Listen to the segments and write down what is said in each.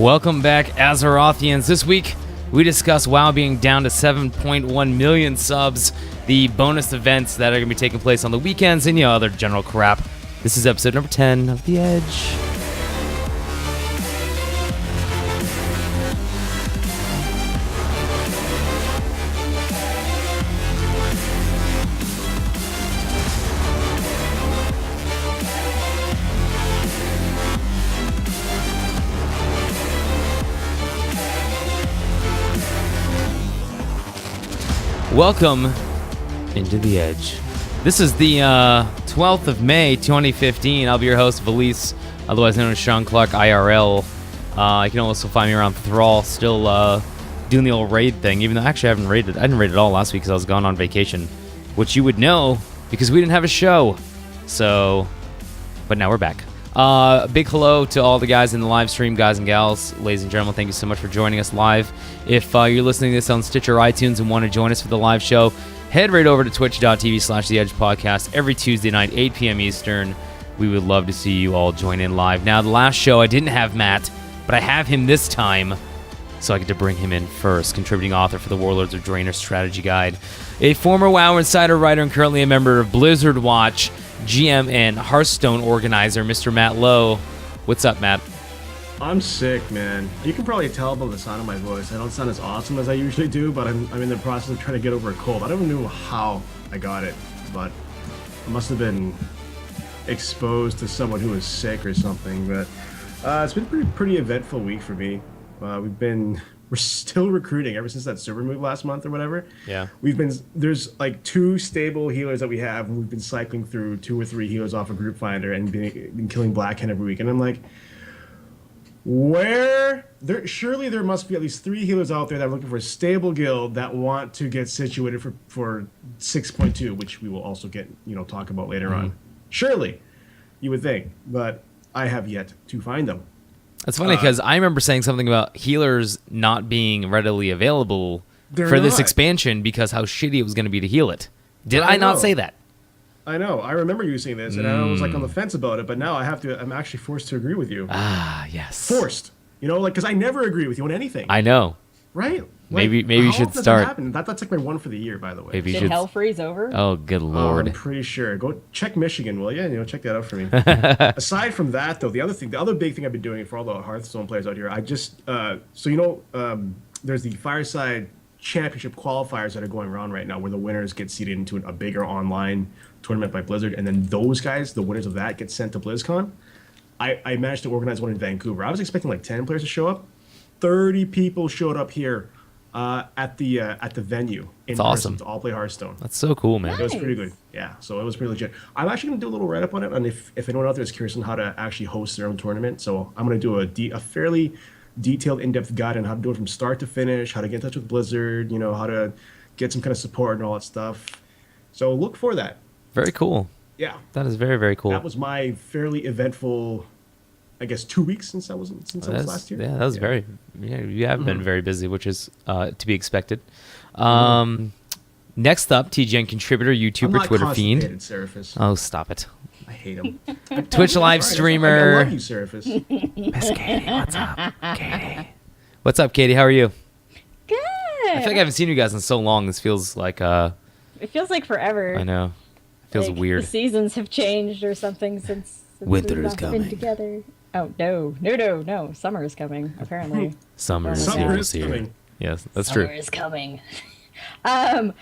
Welcome back, Azerothians. This week, we discuss WoW being down to 7.1 million subs, the bonus events that are going to be taking place on the weekends, and other general crap. This is episode number 10 of The Edge. Welcome into The Edge. This is the 12th of May, 2015. I'll be your host, Valise, otherwise known as Sean Clark, IRL. You can also find me around Thrall, still doing the old raid thing, even though actually I didn't raid at all last week because I was gone on vacation, which you would know because we didn't have a show. So, but now we're back. Big hello to all the guys in the live stream, guys and gals, ladies and gentlemen. Thank you so much for joining us live. If you're listening to this on Stitcher or iTunes and want to join us for the live show, head right over to twitch.tv/TheEdgePodcast every Tuesday night, 8 p.m. Eastern. We would love to see you all join in live. Now, the last show I didn't have Matt, but I have him this time, so I get to bring him in first. Contributing author for the Warlords of Draenor Strategy Guide, a former WoW Insider writer and currently a member of Blizzard Watch, GM and Hearthstone organizer, Mr. Matt Lowe. What's up, Matt? I'm sick, man. You can probably tell by the sound of my voice. I don't sound as awesome as I usually do, but I'm in the process of trying to get over a cold. I don't know how I got it, but I must have been exposed to someone who was sick or something. But it's been pretty eventful week for me. We're still recruiting ever since that server move last month or whatever. Yeah. There's like 2 stable healers that we have, and we've been cycling through 2 or 3 healers off a group finder and been killing Blackhand every week. And I'm like, surely there must be at least 3 healers out there that are looking for a stable guild that want to get situated for 6.2, which we will also talk about later on. Surely, you would think, but I have yet to find them. That's funny because I remember saying something about healers not being readily available for this expansion because how shitty it was going to be to heal it. Did I not say that? I know. I remember you saying this, and I was like on the fence about it, but now I'm actually forced to agree with you. Ah, yes. Forced. Because I never agree with you on anything. I know. Right? Maybe you should start. That's like my one for the year, by the way. Maybe Did hell freeze over? Oh, good lord! I'm pretty sure. Go check Michigan, will you? Check that out for me. Aside from that, though, the other big thing I've been doing for all the Hearthstone players out here, I just there's the Fireside Championship qualifiers that are going around right now, where the winners get seeded into a bigger online tournament by Blizzard, and then those guys, the winners of that, get sent to BlizzCon. I managed to organize one in Vancouver. I was expecting like 10 players to show up. 30 people showed up here. At the venue in person awesome. To all play Hearthstone. That's so cool, man. Nice. It was pretty good. Yeah, so it was pretty legit. I'm actually going to do a little write-up on it, and if anyone out there is curious on how to actually host their own tournament, so I'm going to do a fairly detailed, in-depth guide on how to do it from start to finish, how to get in touch with Blizzard, how to get some kind of support and all that stuff. So look for that. Very cool. Yeah. That is very, very cool. That was my fairly eventful, I guess, 2 weeks since I was last year. Yeah, that was very. Yeah, you have been very busy, which is to be expected. Next up, TGN contributor, YouTuber, Twitter fiend. Seraphis. Oh, stop it! I hate him. Twitch live streamer. I love you, Seraphis. Miss Katie, what's up, Katie? What's up, Katie? How are you? Good. I feel like I haven't seen you guys in so long. This feels like It feels like forever. I know. It feels weird. The seasons have changed or something since Winter we've is not coming. been together. Oh no! Summer is coming. Apparently. Summer is here. Coming. Yes, that's Summer true. is coming. I'm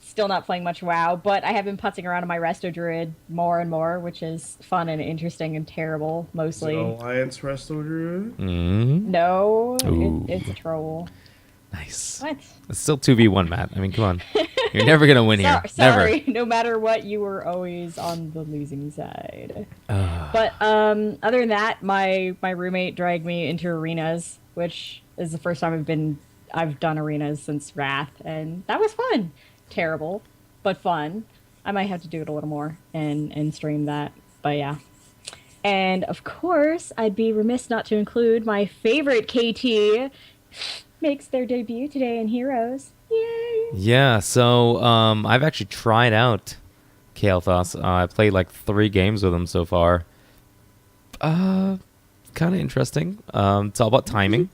still not playing much WoW, but I have been putzing around on my Resto Druid more and more, which is fun and interesting and terrible mostly. Alliance Resto Druid? Mm-hmm. No, Ooh. it's a troll. Nice. What? It's still 2v1, Matt. I mean, come on. You're never gonna win here. Sorry. Never. No matter what, you were always on the losing side. But other than that, my roommate dragged me into arenas, which is the first time I've done arenas since Wrath, and that was fun. Terrible, but fun. I might have to do it a little more and stream that. But yeah. And of course, I'd be remiss not to include my favorite KT. Makes their debut today in Heroes. Yay! Yeah, so I've actually tried out Kael'thas. I played like 3 games with him so far. kind of interesting. It's all about timing.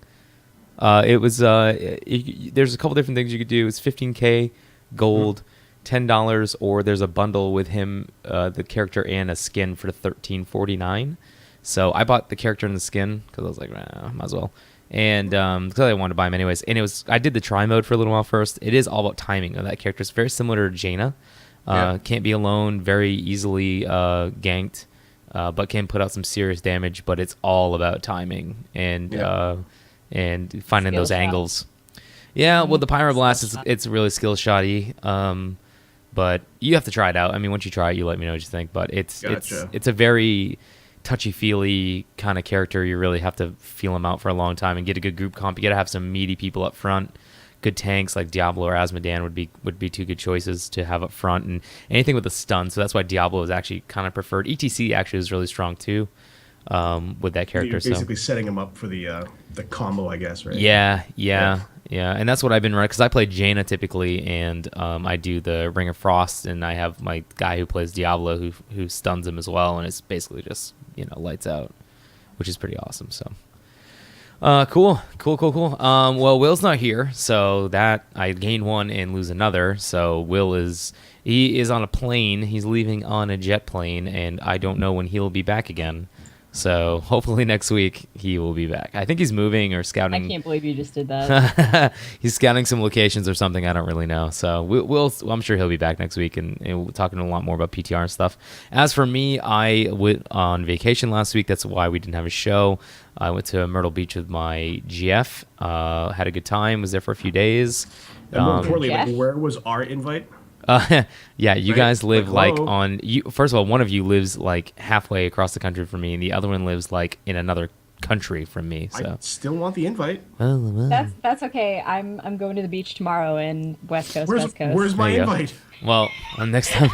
There's a couple different things you could do. It's 15K gold, $10, or there's a bundle with him, the character and a skin for $13.49. So I bought the character and the skin because I was like, might as well. And because I wanted to buy him anyways. And I did the try mode for a little while first. It is all about timing of that character. It's very similar to Jaina. Can't be alone, very easily ganked, but can put out some serious damage. But it's all about timing and finding Skill those shot. angles. Yeah, well, the Pyroblast it's really skill shoddy. But you have to try it out. I mean, once you try it, you let me know what you think. But it's a very touchy-feely kind of character. You really have to feel him out for a long time and get a good group comp. You got to have some meaty people up front. Good tanks like Diablo or Asmodan would be two good choices to have up front, and anything with a stun. So that's why Diablo is actually kind of preferred. ETC actually is really strong too with that character. You're basically setting him up for the combo, I guess, right? Yeah, and that's what I've been running because I play Jaina typically, and I do the Ring of Frost, and I have my guy who plays Diablo who stuns him as well, and it's basically just lights out, which is pretty awesome. So. Cool. Well, Will's not here, so that I gain one and lose another. So Will is on a plane. He's leaving on a jet plane, and I don't know when he'll be back again. So hopefully next week he will be back. I think he's moving or scouting. I can't believe you just did that. He's scouting some locations or something. I don't really know. So I'm sure he'll be back next week, and we're talking a lot more about PTR and stuff. As for me, I went on vacation last week. That's why we didn't have a show. I went to Myrtle Beach with my GF. Had a good time. Was there for a few days. And more importantly, Jeff? where was our invite? Yeah, you Right? guys live Like, like hello? on you. First of all, one of you lives like halfway across the country from me, and the other one lives like in another country from me. I So still want the invite. That's okay. I'm going to the beach tomorrow in West Coast. West Coast. Where's my There you go. invite? well, next time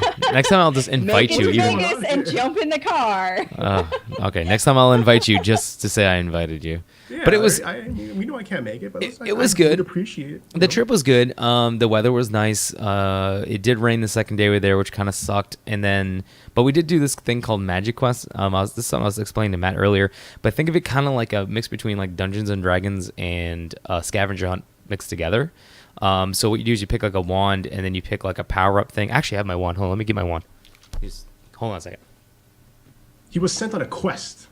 I'll just invite Make you. it to Even Vegas and jump in the car. okay, next time I'll invite you just to say I invited you. Yeah, But it was we know I can't make it, but it was I good. would appreciate it. The trip was good. The weather was nice. It did rain the second day we were there, which kind of sucked. But we did do this thing called Magic Quest. This is something I was explaining to Matt earlier. But think of it kind of like a mix between like Dungeons and Dragons and Scavenger Hunt mixed together. So what you do is you pick like a wand, and then you pick like a power up thing. Actually, I have my wand. Hold on, let me get my wand. Hold on a second. He was sent on a quest.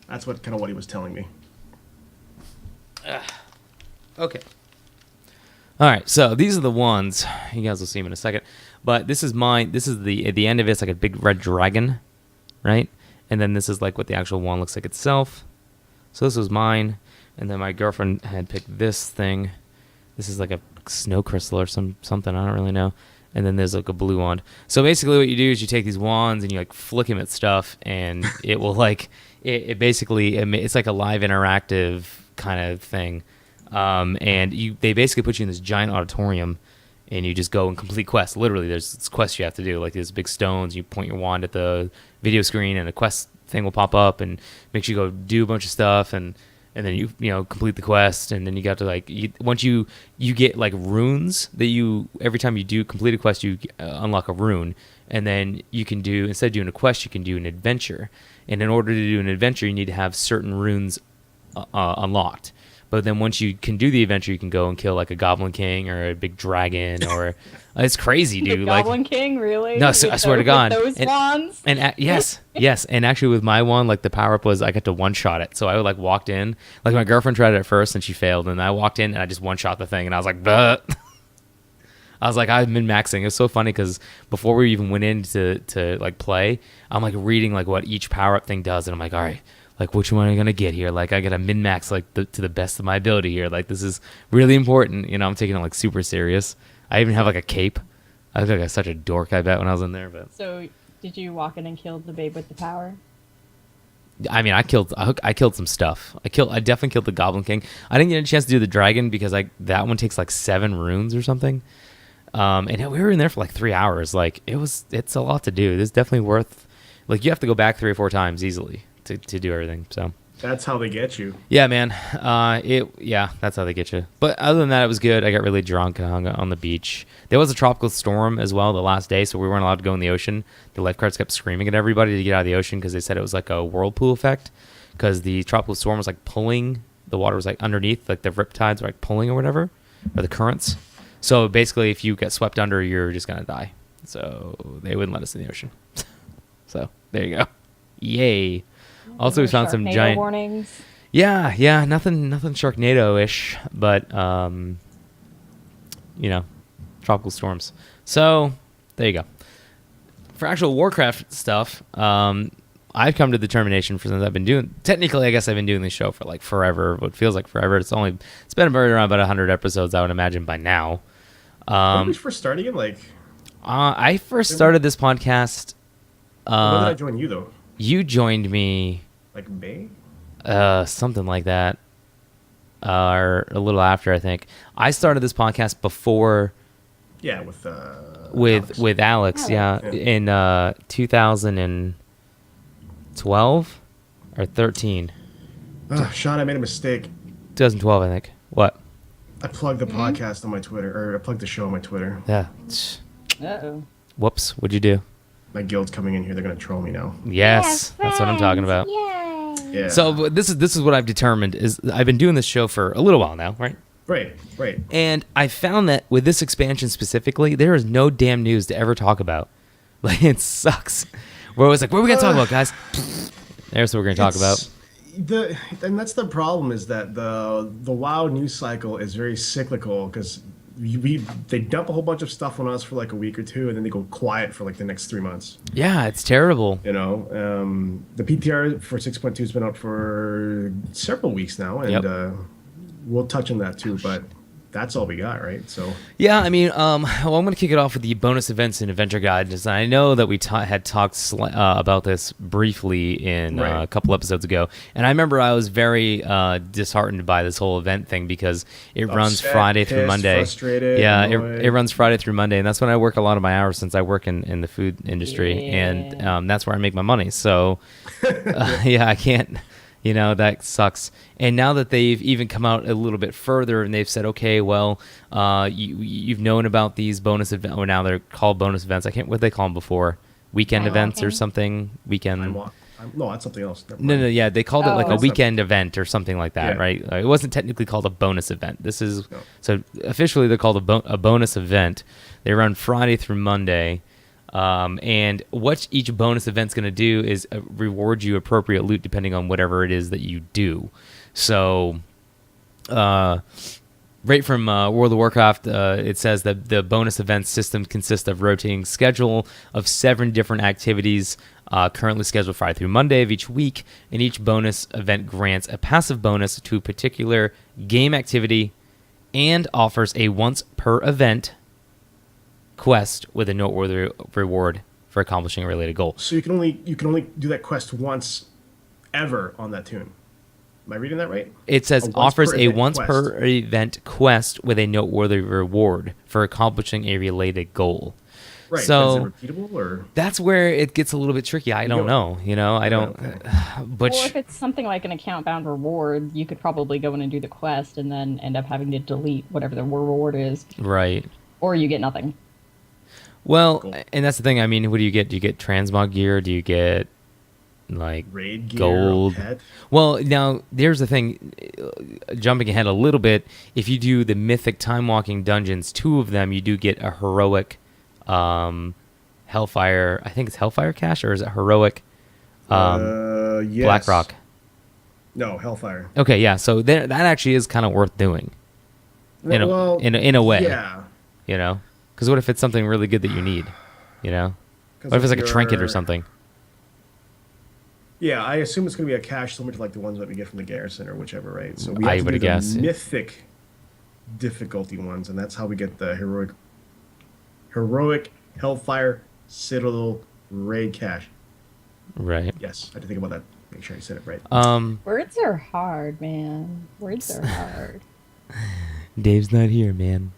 That's what he was telling me. Okay. All right, so these are the ones. You guys will see them in a second. But this is mine. This is at the end of it's like a big red dragon, right? And then this is like what the actual wand looks like itself. So this was mine. And then my girlfriend had picked this thing. This is like a snow crystal or something. I don't really know. And then there's like a blue wand. So basically what you do is you take these wands and you like flick them at stuff, and it will like... It basically, it's like a live interactive kind of thing. And they basically put you in this giant auditorium, and you just go and complete quests. Literally, there's quests you have to do. Like there's big stones. You point your wand at the video screen, and a quest thing will pop up and makes you go do a bunch of stuff. And then you complete the quest. And then you got to once you get like runes that every time you do complete a quest, you unlock a rune. And then you can instead of doing a quest, you can do an adventure. And in order to do an adventure, you need to have certain runes unlocked. But then once you can do the adventure, you can go and kill like a Goblin King or a big dragon, or it's crazy, dude. The Goblin King, really? No, I swear to God. With those wands? And yes, and actually with my wand, like the power up was I got to one shot it. So I like walked in, like my girlfriend tried it at first and she failed, and I walked in and I just one shot the thing, and I was like, "Bleh." I was like, I've been maxing. It was so funny because before we even went in to like play, I'm like reading like what each power up thing does, and I'm like, all right, like which one am I gonna get here? Like I gotta min max like to the best of my ability here. Like this is really important. I'm taking it like super serious. I even have like a cape. I look like such a dork, I bet, when I was in there. But So did you walk in and kill the babe with the power? I mean, I killed some stuff. I definitely killed the Goblin King. I didn't get a chance to do the dragon because that one takes like 7 runes or something. And we were in there for like 3 hours. Like it's a lot to do. It's definitely worth, like you have to go back 3 or 4 times easily to do everything. So That's how they get you. Yeah, man. That's how they get you. But other than that, it was good. I got really drunk. I hung out on the beach. There was a tropical storm as well the last day, so we weren't allowed to go in the ocean. The lifeguards kept screaming at everybody to get out of the ocean because they said it was like a whirlpool effect because the tropical storm was like pulling. The water was like underneath, like the riptides were like pulling or whatever, or the currents. So basically, if you get swept under, you're just going to die. So they wouldn't let us in the ocean. So there you go. Yay. Also, we found some giant warnings. Yeah, nothing Sharknado-ish, but tropical storms. So there you go. For actual Warcraft stuff, I've come to the determination since I've been doing. Technically, I guess I've been doing this show for like forever. What feels like forever. It's been around about 100 episodes, I would imagine by now. When did we first start again? Like, I first started this podcast. when did I join you though? You joined me. Like May? Something like that, or a little after, I think. I started this podcast before. Yeah, with Alex, yeah, in 2012 or 13. Sean, I made a mistake. 2012, I think. What? I plugged the podcast on my Twitter, or I plugged the show on my Twitter. Yeah. Uh-oh. Whoops. What'd you do? My guild's coming in here. They're gonna troll me now. Yes, that's what I'm talking about. Yeah. So this is what I've determined is I've been doing this show for a little while now, right? Right. And I found that with this expansion specifically, there is no damn news to ever talk about. Like, it sucks. We're always like, what are we going to talk about, guys? There's what we're going to talk about. And that's the problem is that the WoW news cycle is very cyclical because they dump a whole bunch of stuff on us for like a week or two and then they go quiet for like the next 3 months. Yeah, it's terrible. The PTR for 6.2 has been out for several weeks now, and we'll touch on that too, but that's all we got, right? So yeah, I mean, I'm going to kick it off with the bonus events and adventure guides. I know that we had talked about this briefly in a couple episodes ago, and I remember I was very disheartened by this whole event thing because it runs Friday through Monday. Frustrated, yeah, it runs Friday through Monday, and that's when I work a lot of my hours since I work in the food industry, and that's where I make my money. So I can't. That sucks. And now that they've even come out a little bit further and they've said, okay, well, you've known about these bonus events. Or now they're called bonus events. I can't. What they call them before? Weekend events or something. Weekend. No, that's something else. No. Yeah, they called it like a weekend event or something like that, right? It wasn't technically called a bonus event. This is so officially they're called a bonus event. They run Friday through Monday. And what each bonus event's going to do is reward you appropriate loot depending on whatever it is that you do. So, right from World of Warcraft, it says that the bonus event system consists of rotating schedule of 7 different activities currently scheduled Friday through Monday of each week, and each bonus event grants a passive bonus to a particular game activity and offers a once per event quest with a noteworthy reward for accomplishing a related goal. So you can only do that quest once ever on that tune. Am I reading that right? It says offers a once per event quest with a noteworthy reward for accomplishing a related goal. Right. So is it repeatable or that's where it gets a little bit tricky. I don't know. I don't. Okay. But or if it's something like an account-bound reward, you could probably go in and do the quest and then end up having to delete whatever the reward is. Right. Or you get nothing. Well, and that's the thing. I mean, what do you get? Do you get transmog gear? Do you get like raid gear, gold? Pet? Well, now there's the thing. Jumping ahead a little bit, if you do the mythic time walking dungeons, 2 of them, you do get a heroic Hellfire. I think it's Hellfire cache, or is it heroic yes. Blackrock? No, Hellfire. Okay, yeah. So that actually is kind of worth doing. In a way. Yeah. Because what if it's something really good that you need? What if it's like a trinket or something? Yeah, I assume it's going to be a cache similar to like the ones that we get from the garrison or whichever, right? So we I have to would do the guess, yeah. mythic difficulty ones, and that's how we get the heroic Hellfire Citadel raid cache. Right. Yes, I had to think about that. Make sure I said it right. Words are hard, man. Words are hard. Dave's not here, man.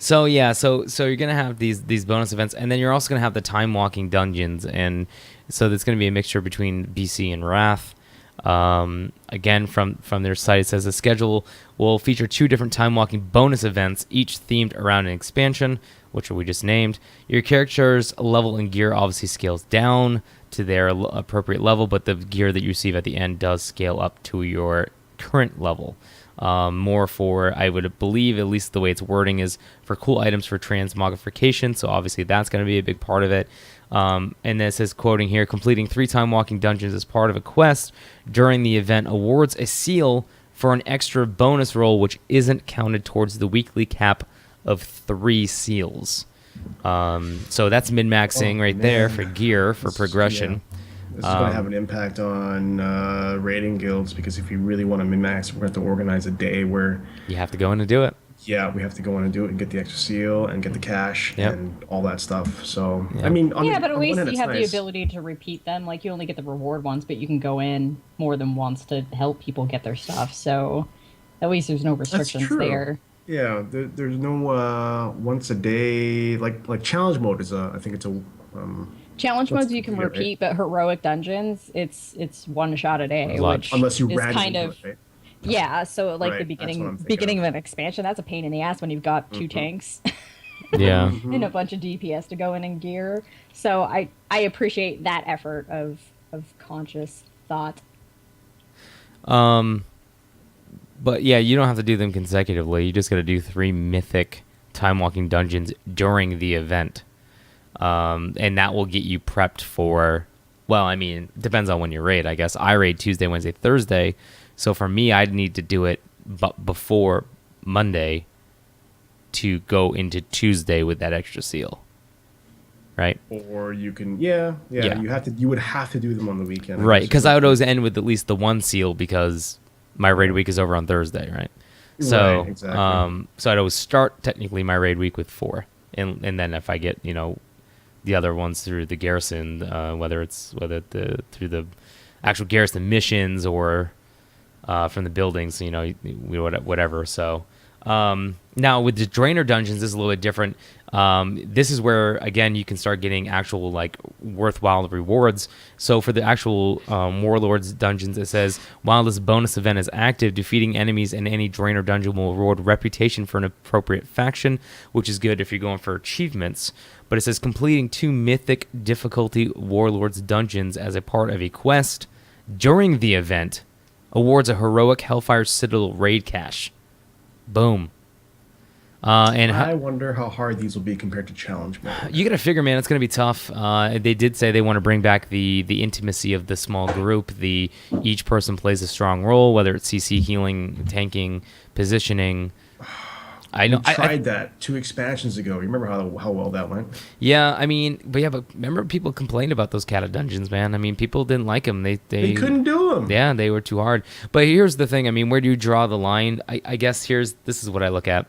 So yeah, so you're gonna have these bonus events, and then you're also gonna have the time walking dungeons, and so there's gonna be a mixture between BC and Wrath. Again, from their site, it says the schedule will feature 2 different time walking bonus events, each themed around an expansion, which we just named. Your character's level and gear obviously scales down to their appropriate level, but the gear that you receive at the end does scale up to your current level. More for, I would believe, at least the way it's wording is for cool items for transmogrification. So obviously that's going to be a big part of it. And then it says, quoting here, completing 3 time walking dungeons as part of a quest during the event awards a seal for an extra bonus roll, which isn't counted towards the weekly cap of 3 seals. So that's min-maxing there for gear, for progression. Yeah. This is going to have an impact on raiding guilds, because if you really want to min-max, we're going to have to organize a day where... You have to go in and do it. Yeah, we have to go in and do it and get the extra seal and get the cash and all that stuff. So, Yeah. I mean... But at least you have nice. the ability to repeat them. Like, you only get the reward once, but you can go in more than once to help people get their stuff. So, at least there's no restrictions there. Yeah, there's no once a day... Like challenge mode is I think it's a... Challenge modes you can repeat, but heroic dungeons, it's one shot a day, which unless you is kind of it, right? yeah. So like the Right, beginning of an expansion, that's a pain in the ass when you've got 2 tanks Yeah. and a bunch of DPS to go in and gear. So I appreciate that effort of conscious thought. But yeah, you don't have to do them consecutively. You just got to do 3 mythic time walking dungeons during the event. And that will get you prepped for, well, I mean, it depends on when you raid, I guess. I raid Tuesday, Wednesday, Thursday. So for me, I'd need to do it before Monday to go into Tuesday with that extra seal. Right? Or you can, you would have to do them on the weekend. Right, because I would always end with at least the 1 seal because my raid week is over on Thursday, right? So, right, exactly. So I'd always start technically my raid week with 4. And then if I get, the other ones through the garrison, whether through the actual garrison missions or from the buildings, whatever. So now with the drainer dungeons, this is a little bit different. This is where again you can start getting actual like worthwhile rewards. So for the actual warlords dungeons, it says while this bonus event is active, defeating enemies in any drainer dungeon will reward reputation for an appropriate faction, which is good if you're going for achievements. But it says completing 2 mythic difficulty warlords dungeons as a part of a quest during the event awards a heroic Hellfire Citadel raid cache. Boom. And I wonder how hard these will be compared to challenge mode. You got to figure, man, it's going to be tough. They did say they want to bring back the intimacy of the small group. Each person plays a strong role, whether it's CC, healing, tanking, positioning. I know. I tried that 2 expansions ago. You remember how well that went? Yeah, I mean, but remember people complained about those Kata dungeons, man. I mean, people didn't like them. They couldn't do them. Yeah, they were too hard. But here's the thing. I mean, where do you draw the line? I guess this is what I look at.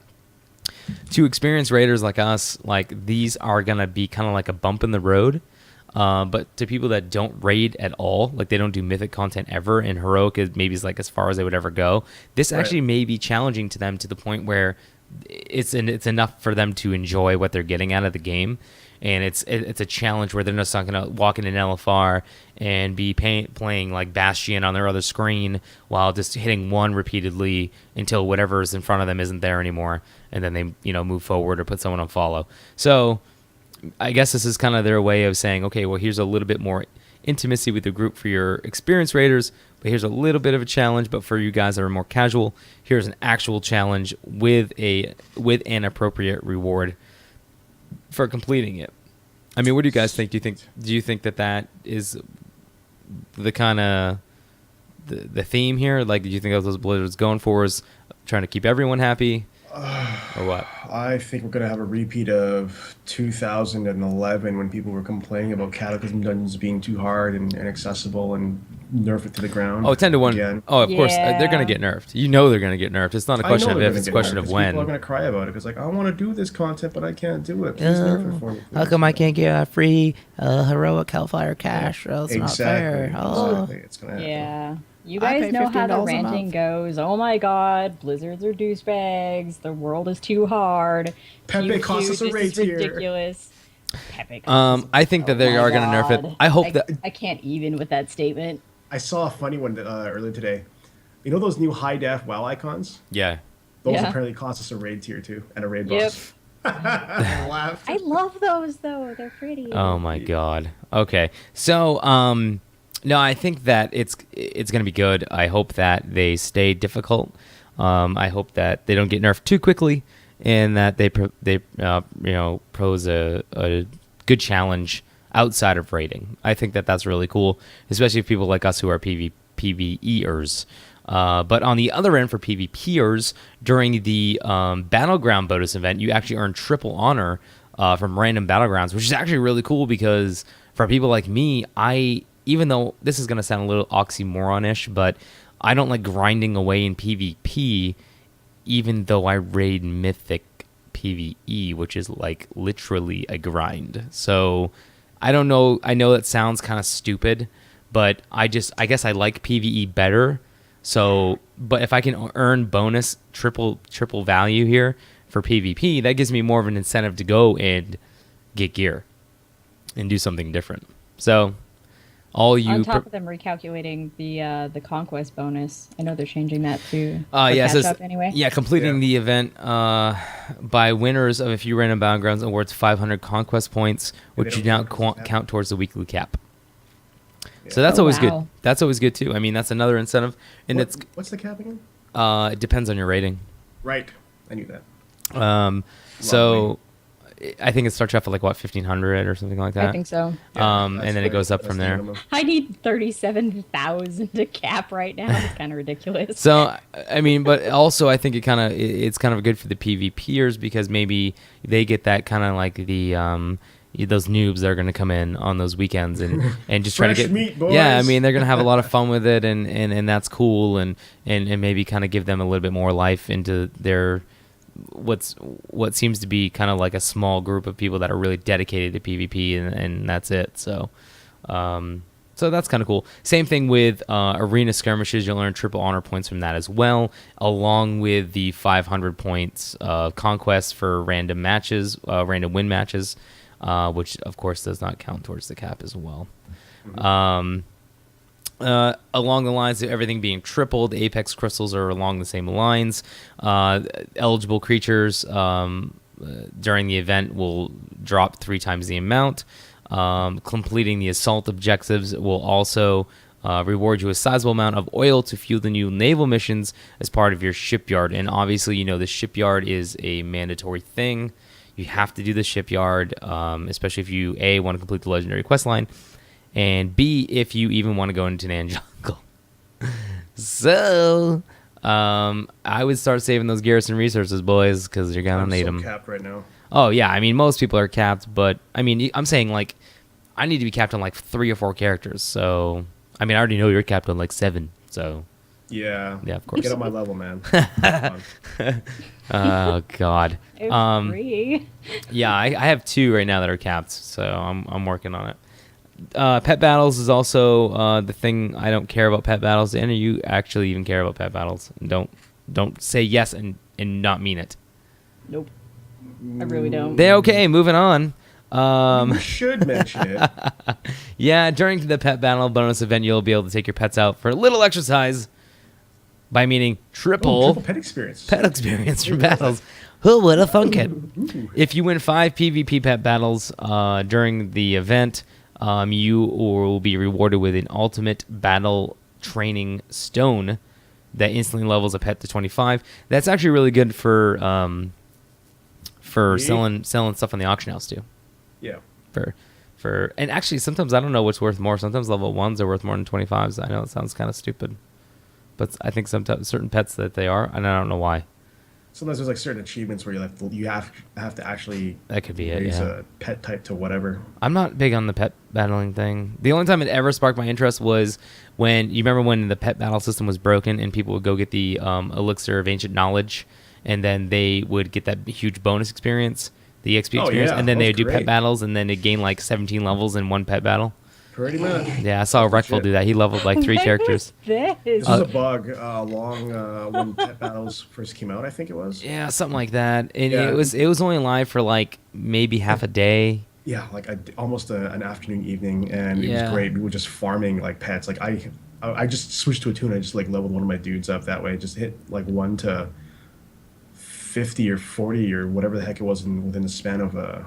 To experienced raiders like us, like these are gonna be kind of like a bump in the road. But to people that don't raid at all, like they don't do mythic content ever, and heroic is like as far as they would ever go. This actually may be challenging to them to the point where it's enough for them to enjoy what they're getting out of the game, and it's a challenge where they're just not gonna walk in an LFR and be playing like Bastion on their other screen while just hitting 1 repeatedly until whatever's in front of them isn't there anymore, and then they move forward or put someone on follow. So I guess this is kind of their way of saying, okay, well, here's a little bit more intimacy with the group for your experienced raiders, but here's a little bit of a challenge. But for you guys that are more casual, here's an actual challenge with an appropriate reward for completing it. I mean, what do you guys think? Do you think that is the kind of the theme here? Like, do you think that's what Blizzard's going for, is trying to keep everyone happy, or what? I think we're going to have a repeat of 2011 when people were complaining about Cataclysm dungeons being too hard and inaccessible and nerf it to the ground. Oh, 10 to 1. Again. Oh, of course. They're going to get nerfed. They're going to get nerfed. It's not a question of if, it's a question of when. People are going to cry about it because, like, I want to do this content, but I can't do it. Please nerf it for me. Please. How come I can't get a free heroic Hellfire cache? Oh, it's not Exactly. fair. Oh. Exactly. It's going to happen. Yeah. You I guys pay know how the $15 a ranting month. goes. Oh my god, blizzards are douchebags. The world is too hard. Pepe Pew cost pew, us a this raid is tier. ridiculous. Pepe costs. I think that Oh they my are going to nerf it. God. I hope that. I can't even with that statement. I saw a funny one earlier today. You know those new high def WoW icons? Yeah. Those Yeah. apparently cost us a raid tier too, and a raid Yep. boss. I laughed. I love those though. They're pretty. Oh my god. Okay. So, no, I think that it's going to be good. I hope that they stay difficult. I hope that they don't get nerfed too quickly, and that they pose a good challenge outside of raiding. I think that that's really cool, especially for people like us who are PvEers. But on the other end, for PvPers, during the Battleground bonus event, you actually earn triple honor from random battlegrounds, which is actually really cool because for people like me, even though this is going to sound a little oxymoron-ish, but I don't like grinding away in PvP, even though I raid Mythic PvE, which is like literally a grind. So I don't know. I know that sounds kind of stupid, but I guess I like PvE better. So, but if I can earn bonus triple value here for PvP, that gives me more of an incentive to go and get gear and do something different. So, all you On top of them recalculating the conquest bonus, I know they're changing that too. yeah, it catch says, up anyway. yeah, completing the event by winners of a few random battlegrounds awards 500 conquest points, which you now count towards the weekly cap. So that's always good. Wow. That's always good too. I mean, that's another incentive, and What's the cap again? it depends on your rating. Right, I knew that. So I think it starts off at like what 1,500 or something like that. I think so. And then it goes up from the there. minimum. I need 37,000 to cap right now. It's kind of ridiculous. So I mean, but also I think it's kind of good for the PvPers because maybe they get that kind of like the those noobs that are going to come in on those weekends and just try to Fresh get meat, boys. yeah. I mean, they're going to have a lot of fun with it and that's cool and maybe kind of give them a little bit more life into their what seems to be kind of like a small group of people that are really dedicated to PvP and that's it. So so that's kind of cool. Same thing with arena skirmishes. You'll earn triple honor points from that as well, along with the 500 points conquest for random matches, random win matches, which of course does not count towards the cap as well. Mm-hmm. Along the lines of everything being tripled, Apex crystals are along the same lines. Eligible creatures during the event will drop 3 times the amount. Completing the assault objectives will also reward you a sizable amount of oil to fuel the new naval missions as part of your shipyard. And obviously, the shipyard is a mandatory thing. You have to do the shipyard, especially if you, A, want to complete the legendary quest line, and B, if you even want to go into Nan Jungle. So, I would start saving those garrison resources, boys, because you're going to need them. Capped right now. Oh, yeah. I mean, most people are capped, but, I mean, I'm saying, like, I need to be capped on, like, 3 or 4 characters. So, I mean, I already know you're capped on, like, 7. So, Yeah. Yeah, of course. Get on my level, man. oh, God. It was free. Yeah, I have 2 right now that are capped, so I'm working on it. Pet battles is also the thing. I don't care about pet battles. Do any of you actually even care about pet battles? And don't say yes and not mean it. Nope. I really don't. They okay. Moving on. You should mention it. Yeah, during the pet battle bonus event, you'll be able to take your pets out for a little exercise. By meaning triple Triple pet experience. pet experience from battles. Who would have thunk it? If you win 5 PvP pet battles during the event, you will be rewarded with an ultimate battle training stone that instantly levels a pet to 25. That's actually really good for selling stuff on the auction house too. Yeah. And actually sometimes I don't know what's worth more. Sometimes level 1s are worth more than 25s. I know it sounds kind of stupid, but I think sometimes certain pets that they are, and I don't know why. Sometimes there's like certain achievements where you have to actually That could be it. raise Yeah. a pet type to whatever. I'm not big on the pet battling thing. The only time it ever sparked my interest was when you remember when the pet battle system was broken and people would go get the elixir of ancient knowledge, and then they would get that huge bonus experience, the EXP experience, yeah, and then that they was would do pet great. battles, and then they gain like 17 levels in one pet battle. Pretty much. Yeah, I saw Reckful do that. He leveled like 3 characters. This This was a bug long when Pet Battles first came out, I think it was. Yeah, something like that. And Yeah. it was only live for like maybe half a day. Yeah, like almost an afternoon, evening, and it was great. We were just farming like pets. Like I just switched to a tune. I just like leveled one of my dudes up that way. Just hit like 1 to 50 or 40 or whatever the heck it was within the span of a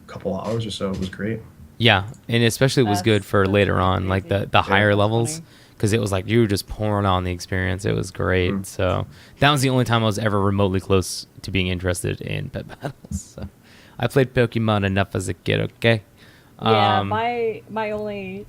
couple of hours or so. It was great. Yeah, and especially it was good for later on, like the higher levels, funny. because it was like you were just pouring on the experience. It was great. So that was the only time I was ever remotely close to being interested in Pet Battles. So I played Pokemon enough as a kid. Okay. Yeah, my only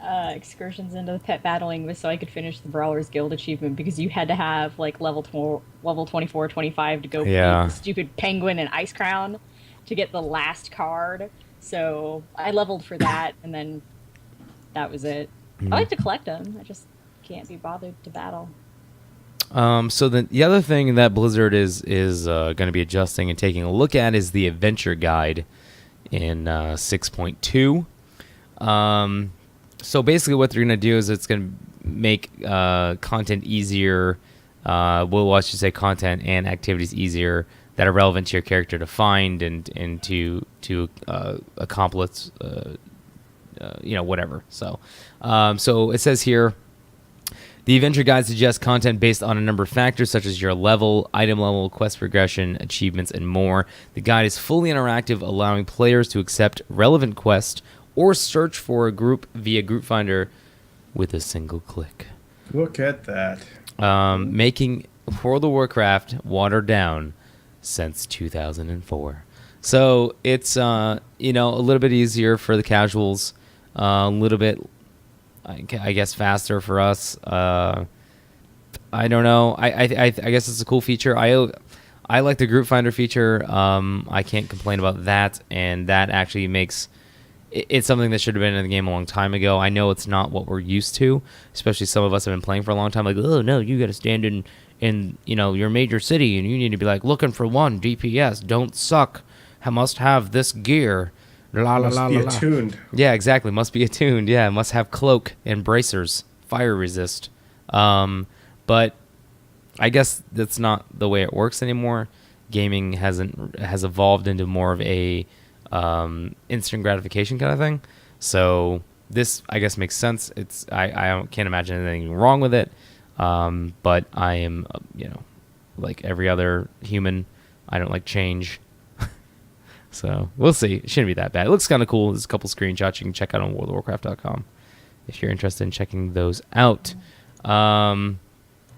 excursions into the pet battling was so I could finish the Brawlers Guild achievement, because you had to have like level 24, 25 to go beat the stupid penguin and Ice Crown to get the last card. So I leveled for that, and then that was it. I like to collect them. I just can't be bothered to battle. So the other thing that Blizzard is going to be adjusting and taking a look at is the adventure guide in 6.2. So basically what they're going to do is it's going to make content easier. Let's just say content and activities easier that are relevant to your character to find and to accomplish, whatever. So it says here, the adventure guide suggests content based on a number of factors such as your level, item level, quest progression, achievements, and more. The guide is fully interactive, allowing players to accept relevant quests or search for a group via Group Finder with a single click. Look at that. Making World of Warcraft watered down since 2004. So it's a little bit easier for the casuals, a little bit, I guess, faster for us. I don't know. I guess it's a cool feature. I like the Group Finder feature. I can't complain about that, and that actually makes it's something that should have been in the game a long time ago. I know it's not what we're used to, especially some of us have been playing for a long time. Like, oh no, you got to stand in your major city, and you need to be like looking for 1 DPS. Don't suck. Must have this gear. La, la, Must la, be la, la. attuned. Yeah, exactly. Must be attuned. Yeah, must have cloak and bracers, fire resist. But I guess that's not the way it works anymore. Gaming has evolved into more of a instant gratification kind of thing. So this, I guess, makes sense. I can't imagine anything wrong with it. But I am, like every other human, I don't like change. So we'll see. It shouldn't be that bad. It looks kind of cool. There's a couple screenshots you can check out on worldofwarcraft.com if you're interested in checking those out. I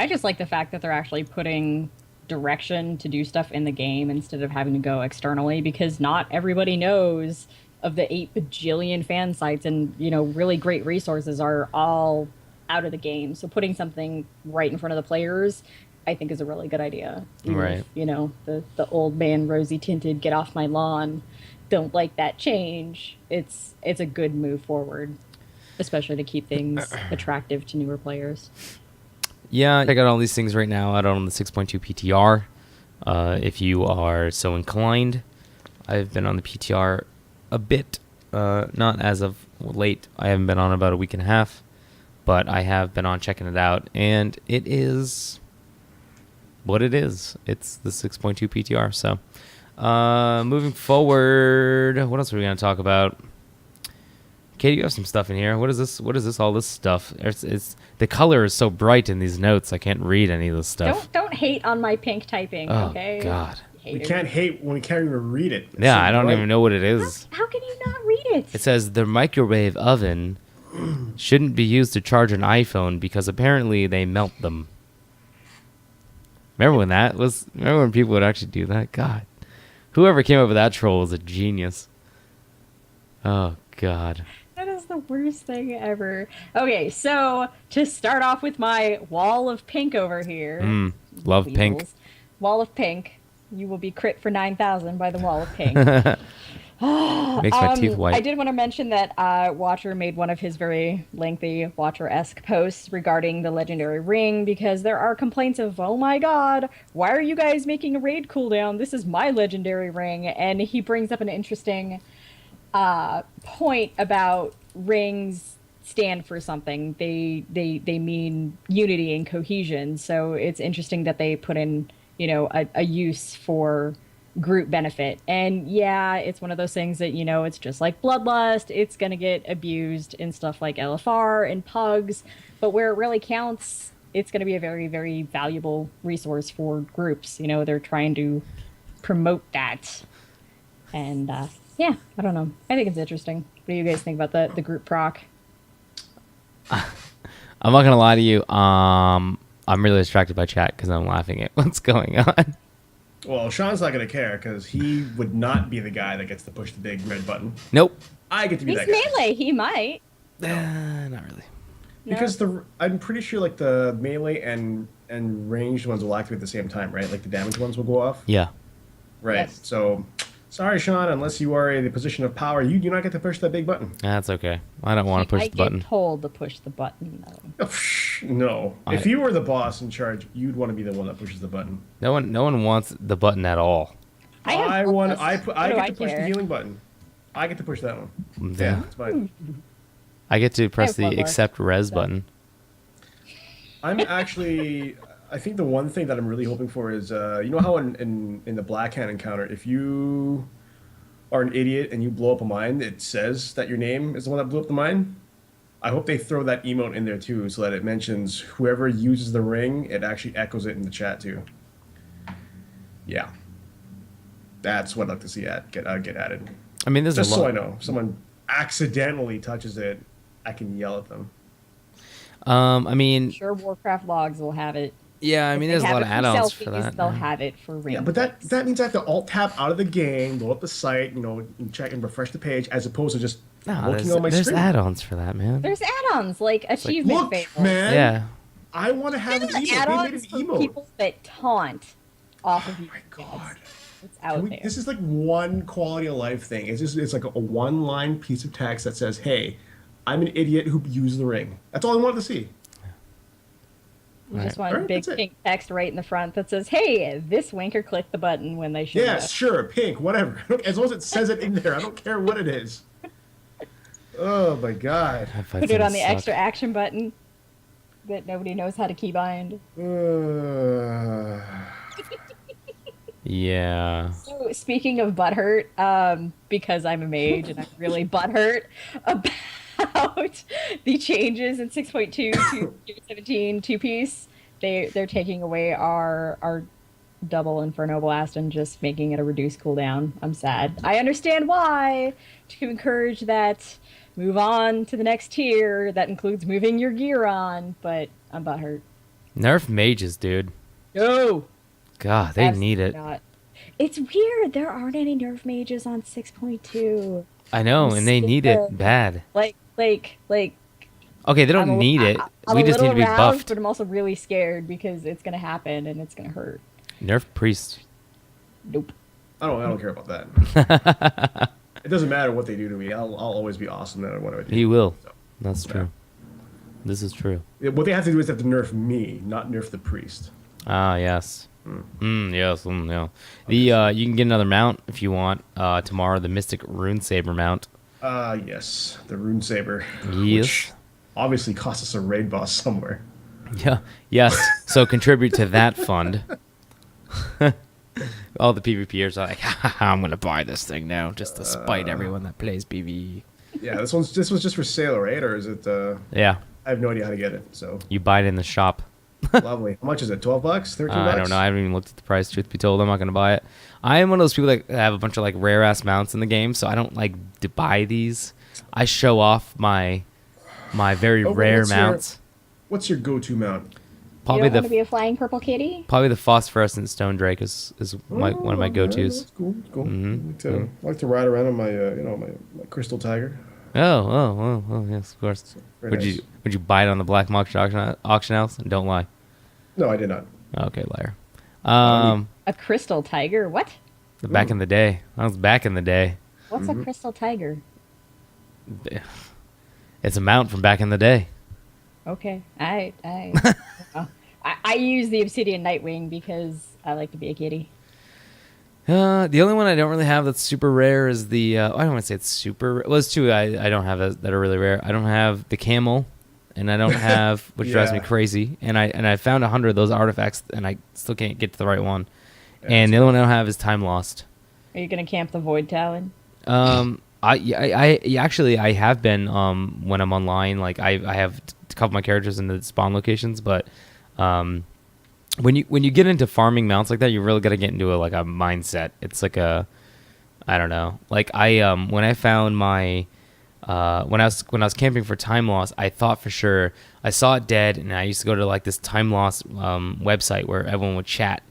just like the fact that they're actually putting direction to do stuff in the game instead of having to go externally, because not everybody knows of the 8 bajillion fan sites, and really great resources are all out of the game. So putting something right in front of the players, I think, is a really good idea. Even right. If, the old man, rosy tinted, get off my lawn, don't like that change. It's a good move forward, especially to keep things attractive to newer players. Yeah, I got all these things right now out on the 6.2 PTR. If you are so inclined, I've been on the PTR a bit, not as of late. I haven't been on about a week and a half, but I have been on checking it out, and it is what it is. It's the 6.2 PTR. So, moving forward, what else are we going to talk about? Katie, you have some stuff in here. What is this? What is this? All this stuff. It's the color is so bright in these notes. I can't read any of this stuff. Don't hate on my pink typing. Okay. Oh God. We can't hate when we can't even read it. It's Yeah, so I don't bright. even know what it is. How can you not read it? It says the microwave oven shouldn't be used to charge an iPhone because apparently they melt them. Remember when people would actually do that? God. Whoever came up with that troll was a genius. Oh God. That is the worst thing ever. Okay, so to start off with my wall of pink over here. Love pink. Wall of pink. You will be crit for 9,000 by the wall of pink. Makes my teeth white. I did want to mention that Watcher made one of his very lengthy Watcher-esque posts regarding the legendary ring, because there are complaints of, oh my god, why are you guys making a raid cooldown? This is my legendary ring. And he brings up an interesting point about rings stand for something. They mean unity and cohesion. So it's interesting that they put in, a use for group benefit. And yeah, it's one of those things that, it's just like bloodlust. It's going to get abused in stuff like LFR and pugs. But where it really counts, it's going to be a very, very valuable resource for groups. They're trying to promote that. And yeah, I don't know. I think it's interesting. What do you guys think about the group proc? I'm not gonna lie to you. I'm really distracted by chat because I'm laughing at what's going on. Well, Sean's not going to care because he would not be the guy that gets to push the big red button. Nope. I get to be He's that guy. melee. He might. Not really. Because I'm pretty sure like the melee and ranged ones will activate at the same time, right? Like the damage ones will go off. Yeah. Right. Yes. So, sorry, Sean. Unless you are in the position of power, you do not get to push that big button. That's okay. I don't want to push the button. I get told to push the button, though. No. If you were the boss in charge, you'd want to be the one that pushes the button. No one wants the button at all. I get to push the care? healing button. I get to push that one. Yeah. It's fine. I get to press the bloodlust. accept res button. I'm actually. I think the one thing that I'm really hoping for is, you know how in the Black Hand encounter, if you are an idiot and you blow up a mine, it says that your name is the one that blew up the mine. I hope they throw that emote in there too, so that it mentions whoever uses the ring. It actually echoes it in the chat too. Yeah, that's what I'd like to see get added. I mean, there's Just a so lot. I know, if someone accidentally touches it, I can yell at them. I mean, I'm sure Warcraft logs will have it. yeah. I mean, there's a lot of add-ons for selfies, that. They'll have it for rings. Yeah, but that means I have to alt tab out of the game, load up the site, and check and refresh the page, as opposed to just No, looking on my there's screen. add-ons for that, man. There's add-ons like achievement Look, fails. man. Yeah. I want to have an There's emote. They made add-ons an for emote. people that taunt off of Oh you. my god. It's out there. This is like one quality of life thing. It's like a one-line piece of text that says, "Hey, I'm an idiot who used the ring." That's all I wanted to see. You just want Alright, big that's it. pink text right in the front that says, "Hey, this wanker clicked the button when they should." Yes, sure, pink, whatever. As long as it says it in there, I don't care what it is. Oh my god. That Put fight's it gonna on the suck. extra action button that nobody knows how to keybind. Yeah. So speaking of butthurt, because I'm a mage and I'm really butthurt about the changes in 6.2 to 17 two-piece, they're taking away our double Inferno Blast and just making it a reduced cooldown. I'm sad. I understand why, to encourage that move on to the next tier that includes moving your gear on, but I'm butthurt. Nerf mages, dude. No! God, they need it. Not. It's weird. There aren't any nerf mages on 6.2. I know, and they need it scared. bad. Like. Okay, they don't I'm a- need it. I'm We a just need to little be aroused, buffed. but I'm also really scared because it's gonna happen and it's gonna hurt. Nerf priest. Nope. I don't care about that. It doesn't matter what they do to me. I'll always be awesome no matter what I do. He will. So, That's true. This is true. what they have to do is they have to nerf me, not nerf the priest. Ah, yes. Yes. Yeah. The you can get another mount if you want tomorrow. The Mystic Rune Saber mount. Yes, the rune saber. Yes. Which obviously costs us a raid boss somewhere. Yeah. Yes. So contribute to that fund. All the PvPers are like, I'm gonna buy this thing now just to spite everyone that plays PvE. Yeah, this was just for sale, right? Or is it? Yeah. I have no idea how to get it. So You buy it in the shop. lovely. How much is it? $12? $13? I don't know. I haven't even looked at the price. Truth be told, I'm not gonna buy it. I am one of those people that have a bunch of like rare ass mounts in the game, so I don't like to buy these. I show off my very Okay, rare what's your- mounts. What's your go-to mount? Probably you don't want to the be a flying purple kitty? probably the phosphorescent stone drake is one of my Oh, go-tos. That's cool. That's cool. Mhm. I like to ride around on my my crystal tiger. Oh, yes, of course. Very Would nice. you buy it on the black market auction house? And don't lie. No, I did not. Okay, liar. A crystal tiger? What? Back in the day. I was back in the day. What's a crystal tiger? It's a mount from back in the day. Okay. I use the obsidian nightwing because I like to be a kitty. The only one I don't really have that's super rare is the. I don't want to say it's super. Well, there's two I don't have that are really rare. I don't have the camel, and I don't have which drives me crazy. And I found 100 of those artifacts, and I still can't get to the right one. Yeah, and the other one I don't have is Time Lost. Are you gonna camp the Void Talon? I actually I have been when I'm online. Like I have a couple of my characters in the spawn locations, but when you get into farming mounts like that, you really got to get into a mindset. It's like I don't know. Like when I found my when I was camping for Time Lost, I thought for sure I saw it dead, and I used to go to like this Time Lost website where everyone would chat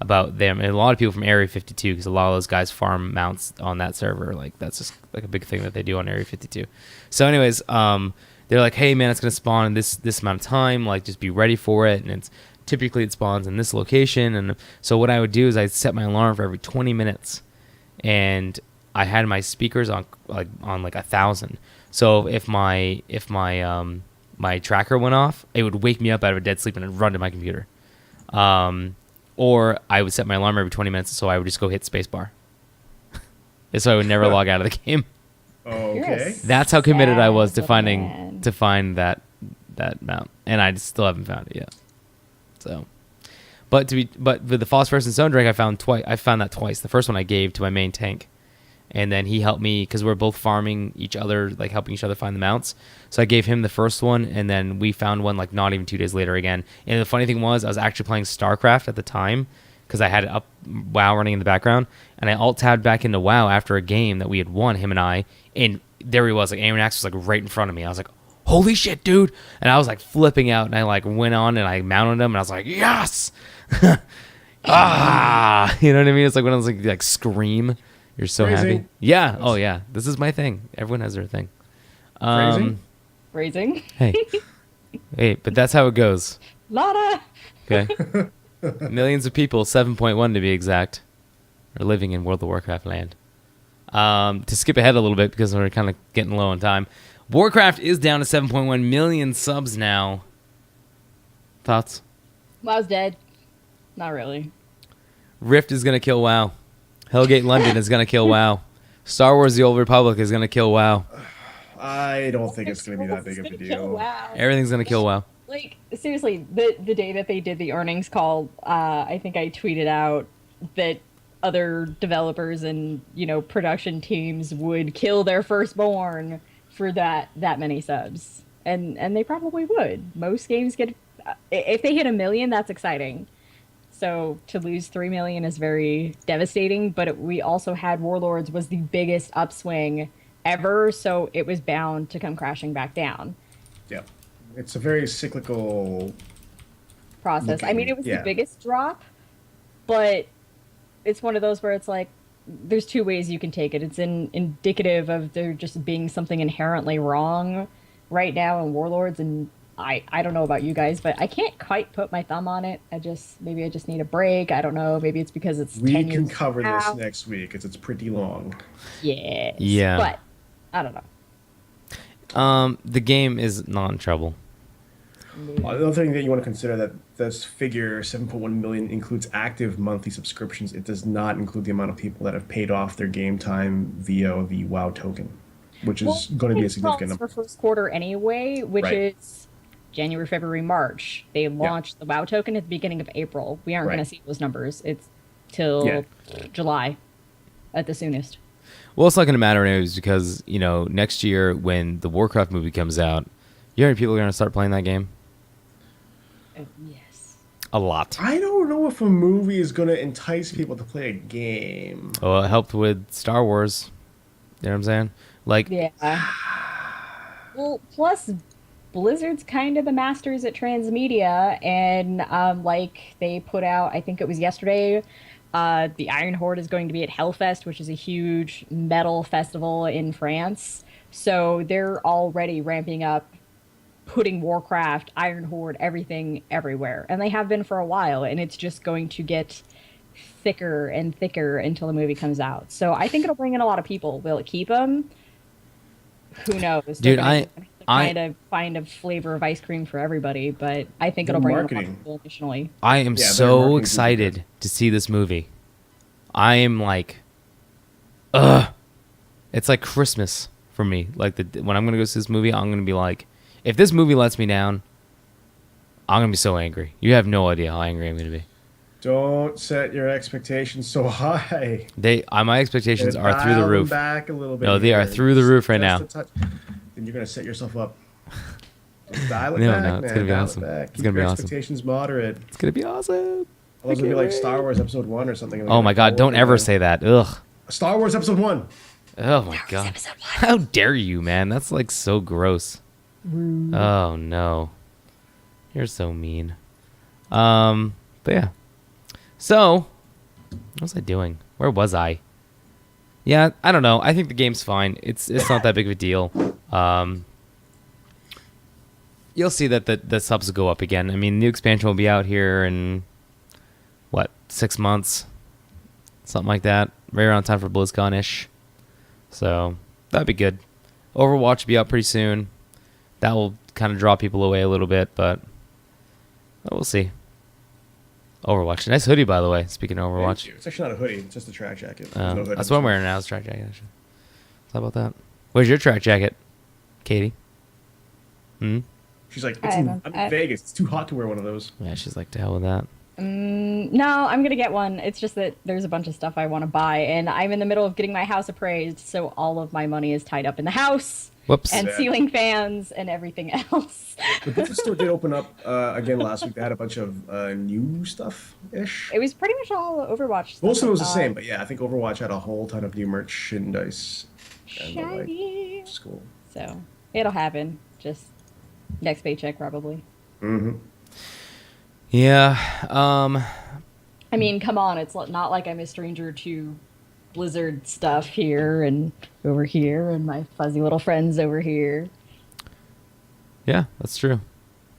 about them, and a lot of people from Area 52, because a lot of those guys farm mounts on that server. Like that's just like a big thing that they do on Area 52. So anyways, they're like, hey man, it's gonna spawn in this amount of time, like just be ready for it. And it's typically it spawns in this location. And so what I would do is I'd set my alarm for every 20 minutes, and I had my speakers on like 1,000. So if my my tracker went off, it would wake me up out of a dead sleep and I'd run to my computer. Or I would set my alarm every 20 minutes, so I would just go hit spacebar. So I would never log out of the game. Okay. That's how committed I was to find that mount, and I still haven't found it yet. So, but with the Phosphorescent Stone Drake, I found that twice. The first one I gave to my main tank, and then he helped me because we're both farming each other, like helping each other find the mounts. So I gave him the first one, and then we found one like not even 2 days later again. And the funny thing was, I was actually playing StarCraft at the time because I had it up WoW running in the background, and I alt-tabbed back into WoW after a game that we had won, him and I, and there he was, like Aeronax was like right in front of me. I was like, holy shit, dude. And I was like flipping out, and I like went on and I mounted him, and I was like, yes. You know what I mean? It's like when I was like scream. You're so happy. Yeah. Oh yeah. This is my thing. Everyone has their thing. Phrasing. Hey, but that's how it goes. Lotta. Okay. Millions of people, 7.1 to be exact, are living in World of Warcraft land. To skip ahead a little bit because we're kind of getting low on time. Warcraft is down to 7.1 million subs now. Thoughts? WoW's dead. Not really. Rift is gonna kill WoW. Hellgate London is gonna kill WoW. Star Wars: The Old Republic is gonna kill WoW. I don't think it's gonna be that big of a deal. Everything's gonna kill WoW. Like seriously, the day that they did the earnings call, I think I tweeted out that other developers and production teams would kill their firstborn for that many subs, and they probably would. Most games get, if they hit 1 million, that's exciting. So to lose 3 million is very devastating, but we also had Warlords was the biggest upswing ever, so it was bound to come crashing back down. Yeah. It's a very cyclical process. I mean, it was the biggest drop, but it's one of those where it's like, there's two ways you can take it. It's indicative of there just being something inherently wrong right now in Warlords, and I don't know about you guys, but I can't quite put my thumb on it. Maybe I just need a break. I don't know. Maybe it's because it's 10 years. We can cover this next week because it's pretty long. Yes. Yeah. But I don't know. The game is not in trouble. Another thing that you want to consider, that this figure 7.1 million includes active monthly subscriptions. It does not include the amount of people that have paid off their game time via the WoW token, which is going to be a significant number. For first quarter anyway, which is January, February, March. They launched the WoW token at the beginning of April. We aren't going to see those numbers. It's till July at the soonest. Well, it's not going to matter anyways because, next year when the Warcraft movie comes out, you know how many people are going to start playing that game? Yes. A lot. I don't know if a movie is going to entice people to play a game. Well, it helped with Star Wars. You know what I'm saying? Like, yeah. Well, plus Blizzard's kind of the masters at transmedia, and they put out, I think it was yesterday, the Iron Horde is going to be at Hellfest, which is a huge metal festival in France. So they're already ramping up, putting Warcraft, Iron Horde, everything everywhere. And they have been for a while, and it's just going to get thicker and thicker until the movie comes out. So I think it'll bring in a lot of people. Will it keep them? Who knows? Dude, I find a flavor of ice cream for everybody, but I think it'll bring in a lot of people additionally. I am so excited to see this movie. I am like, ugh. It's like Christmas for me. Like when I'm gonna go see this movie, I'm gonna be like, if this movie lets me down, I'm gonna be so angry. You have no idea how angry I'm gonna be. Don't set your expectations so high. My expectations are through the roof. Back a little bit. No, they are through the roof right now. Then you're gonna set yourself up. Just dial it No, back, no, it's man. gonna be Dial awesome. it back. It's Keep gonna be your awesome. expectations moderate. It's gonna be awesome. Otherwise, it'll be like Star Wars Episode 1 or something. Oh my God! Don't ever say that. Ugh. Star Wars Episode 1. Oh my God! How dare you, man? That's like so gross. Oh no, you're so mean. But yeah. So, what was I doing? Where was I? Yeah, I don't know. I think the game's fine. It's not that big of a deal. You'll see that the subs will go up again. I mean, new expansion will be out here in what, 6 months, something like that. Right around time for BlizzCon-ish. So that'd be good. Overwatch will be out pretty soon. That will kind of draw people away a little bit, but we'll see. Overwatch. Nice hoodie, by the way. Speaking of Overwatch. It's actually not a hoodie. It's just a track jacket. There's no hood That's what I'm wearing now. It's a track jacket, actually. How about that? Where's your track jacket, Katie? She's like, I'm in Vegas. It's too hot to wear one of those. Yeah, she's like, to hell with that. No, I'm gonna get one. It's just that there's a bunch of stuff I want to buy, and I'm in the middle of getting my house appraised, so all of my money is tied up in the house. Whoops. And ceiling fans and everything else. The pizza store did open up again last week. They had a bunch of new stuff-ish. It was pretty much all Overwatch stuff. Most of it was the same, but yeah, I think Overwatch had a whole ton of new merchandise. Shiny. Which is cool. So, it'll happen. Just next paycheck, probably. Mm-hmm. Yeah. I mean, come on. It's not like I'm a stranger to Blizzard stuff here and over here and my fuzzy little friends over here. Yeah, that's true.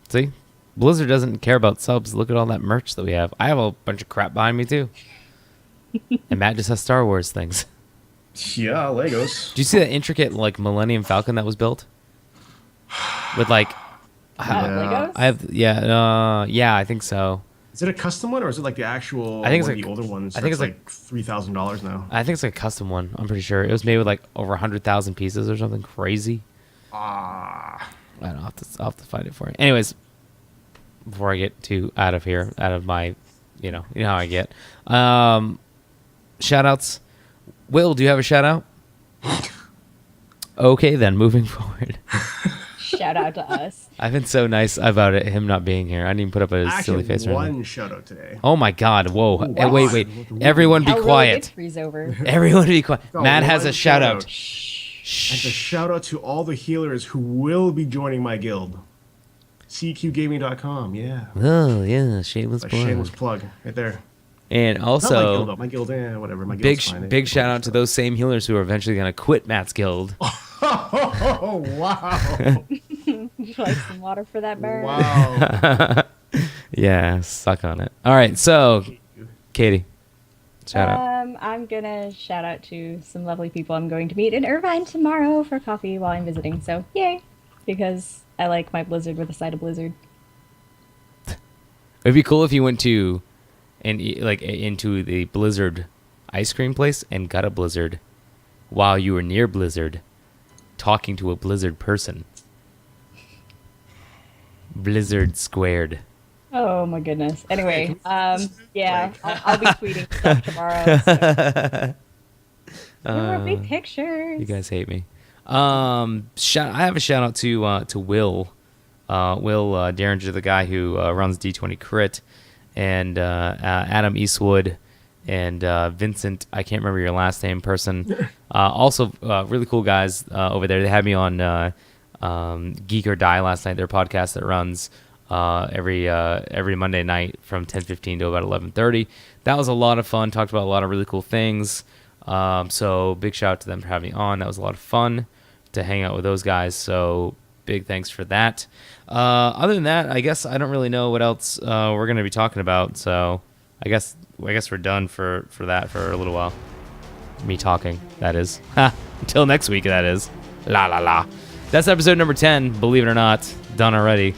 See? Blizzard doesn't care about subs. Look at all that merch that we have. I have a bunch of crap behind me, too. And Matt just has Star Wars things. Yeah, Legos. Do you see that intricate, like, Millennium Falcon that was built? With, like... Legos? I have... Yeah, I think so. Is it a custom one, or is it like the actual? I think it's one of like the older ones. I think it's like $3,000 now. I think it's like a custom one. I'm pretty sure it was made with like over 100,000 pieces or something crazy. I don't know. I'll have to find it for you. Anyways, before I get too out of my, you know how I get. Shout outs. Will, do you have a shout out? Okay, then moving forward. Shout out to us. I've been so nice about him not being here. I didn't even put up a silly face. One shout out today. Oh my God! Whoa! What? Wait! Everyone, be Hell, quiet. Really freeze over. Everyone, be quiet. Oh, Matt has a shout out. And a shout out to all the healers who will be joining my guild. CQGaming.com. Yeah. Oh yeah, shameless A plug. shameless plug right there. And Not also, my guild, whatever. My guild's fine. big shout out to those same healers who are eventually going to quit Matt's guild. Oh wow! Would you like some water for that bird? Wow. Yeah, suck on it. All right, so Katie, shout out. I'm gonna shout out to some lovely people I'm going to meet in Irvine tomorrow for coffee while I'm visiting. So yay, because I like my Blizzard with a side of Blizzard. It'd be cool if you went to into the Blizzard ice cream place and got a Blizzard while you were near Blizzard, talking to a Blizzard person. Blizzard squared. Oh my goodness. Anyway, yeah, I'll be tweeting stuff tomorrow. So. There will be pictures. You guys hate me. I have a shout out to Will. Will Derringer, the guy who runs D20 Crit, and Adam Eastwood, and Vincent, I can't remember your last name, person. Also, really cool guys over there. They had me on Geek or Die last night, their podcast that runs every Monday night from 10:15 to about 11:30. That was a lot of fun. Talked about a lot of really cool things. So big shout out to them for having me on. That was a lot of fun to hang out with those guys. So big thanks for that. Other than that, I guess I don't really know what else we're going to be talking about. So I guess we're done for that for a little while. Me talking, that is. Until next week, that is. La la la. That's episode number 10, believe it or not. Done already.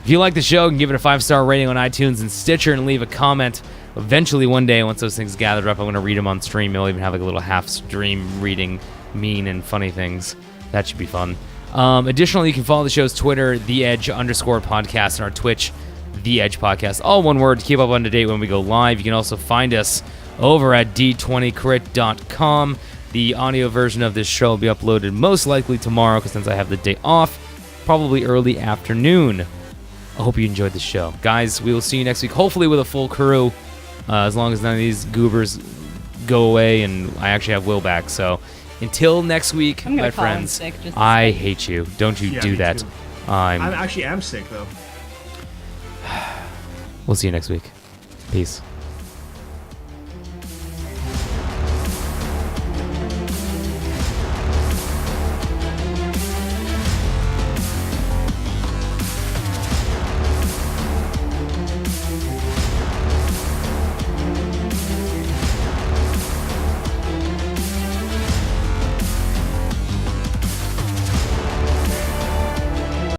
If you like the show, you can give it a 5-star rating on iTunes and Stitcher and leave a comment. Eventually, one day, once those things gather up, I'm going to read them on stream. I'll even have like a little half-stream reading mean and funny things. That should be fun. Additionally, you can follow the show's Twitter, @TheEdge_podcast, and our Twitch, The Edge Podcast. All one word to keep up on to date when we go live. You can also find us over at d20crit.com. The audio version of this show will be uploaded most likely tomorrow, because since I have the day off, probably early afternoon. I hope you enjoyed the show. Guys, we will see you next week, hopefully with a full crew, as long as none of these goobers go away and I actually have Will back. So until next week, my friends, I hate you. Don't you do that. I'm actually sick, though. We'll see you next week. Peace.